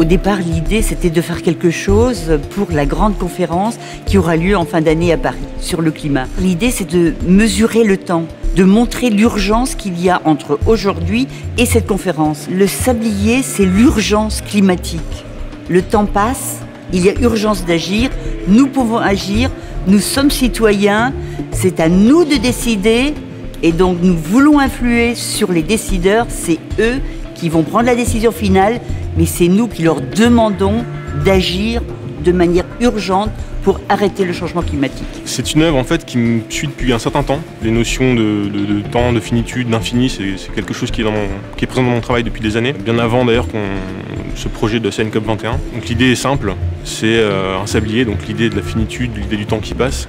Au départ, l'idée, c'était de faire quelque chose pour la grande conférence qui aura lieu en fin d'année à Paris sur le climat. L'idée, c'est de mesurer le temps, de montrer l'urgence qu'il y a entre aujourd'hui et cette conférence. Le sablier, c'est l'urgence climatique. Le temps passe, il y a urgence d'agir, nous pouvons agir, nous sommes citoyens, c'est à nous de décider et donc nous voulons influer sur les décideurs, c'est eux qui vont prendre la décision finale, mais c'est nous qui leur demandons d'agir de manière urgente pour arrêter le changement climatique. C'est une œuvre en fait qui me suit depuis un certain temps. Les notions de temps, de finitude, d'infini, c'est quelque chose qui est présent dans mon travail depuis des années. Bien avant d'ailleurs ce projet de CN COP 21. Donc l'idée est simple, c'est un sablier, donc l'idée de la finitude, l'idée du temps qui passe,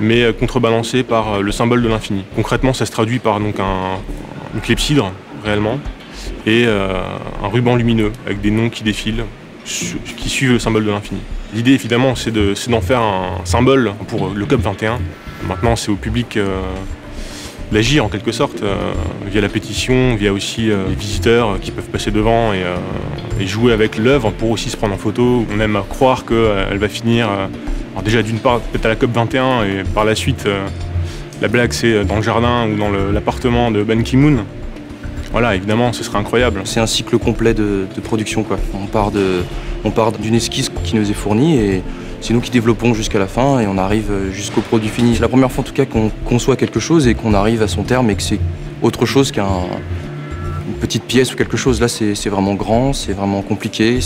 mais contrebalancée par le symbole de l'infini. Concrètement, ça se traduit par donc une clepsydre réellement et un ruban lumineux avec des noms qui défilent, qui suivent le symbole de l'infini. L'idée évidemment c'est d'en faire un symbole pour le COP 21. Maintenant c'est au public d'agir en quelque sorte via la pétition, via aussi les visiteurs qui peuvent passer devant et jouer avec l'œuvre pour aussi se prendre en photo. On aime croire qu'elle va finir alors déjà d'une part peut-être à la COP 21 et par la suite la blague c'est dans le jardin ou dans l'appartement de Ban Ki-moon. Voilà, évidemment, ce serait incroyable. C'est un cycle complet de production, quoi. On part d'une esquisse qui nous est fournie et c'est nous qui développons jusqu'à la fin et on arrive jusqu'au produit fini. C'est la première fois en tout cas qu'on conçoit quelque chose et qu'on arrive à son terme et que c'est autre chose qu'une petite pièce ou quelque chose. Là, c'est vraiment grand, c'est vraiment compliqué,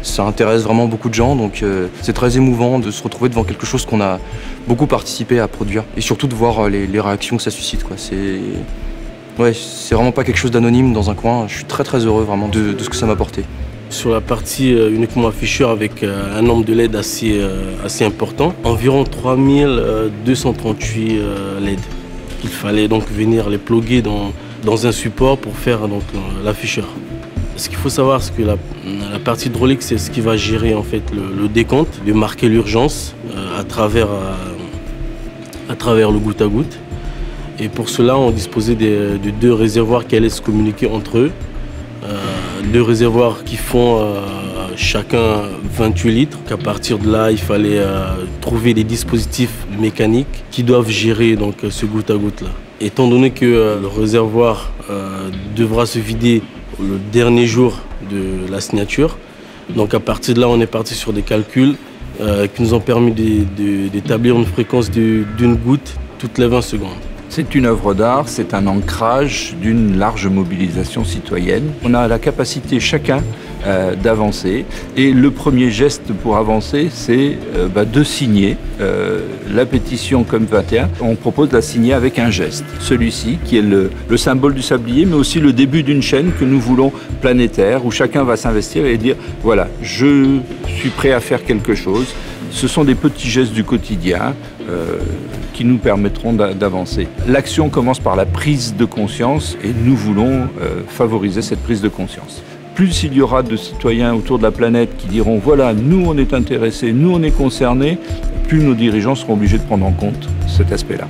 ça intéresse vraiment beaucoup de gens, donc c'est très émouvant de se retrouver devant quelque chose qu'on a beaucoup participé à produire et surtout de voir les réactions que ça suscite, quoi. Ouais, c'est vraiment pas quelque chose d'anonyme dans un coin. Je suis très très heureux vraiment de ce que ça m'a apporté. Sur la partie uniquement afficheur avec un nombre de LED assez important, environ 3238 LED. Il fallait donc venir les plugger dans un support pour faire l'afficheur. Ce qu'il faut savoir, c'est que la partie hydraulique, c'est ce qui va gérer en fait le décompte, de marquer l'urgence à travers le goutte à goutte. Et pour cela, on disposait de deux réservoirs qui allaient se communiquer entre eux. Deux réservoirs qui font chacun 28 litres. À partir de là, il fallait trouver des dispositifs mécaniques qui doivent gérer donc, ce goutte à goutte là. Étant donné que le réservoir devra se vider le dernier jour de la signature, donc à partir de là, on est parti sur des calculs qui nous ont permis d'établir une fréquence d'une goutte toutes les 20 secondes. C'est une œuvre d'art, c'est un ancrage d'une large mobilisation citoyenne. On a la capacité chacun d'avancer et le premier geste pour avancer, c'est de signer la pétition COP 21. On propose de la signer avec un geste, celui-ci qui est le symbole du sablier, mais aussi le début d'une chaîne que nous voulons planétaire, où chacun va s'investir et dire voilà, je suis prêt à faire quelque chose. Ce sont des petits gestes du quotidien qui nous permettront d'avancer. L'action commence par la prise de conscience et nous voulons favoriser cette prise de conscience. Plus il y aura de citoyens autour de la planète qui diront voilà, nous on est intéressés, nous on est concernés, plus nos dirigeants seront obligés de prendre en compte cet aspect-là.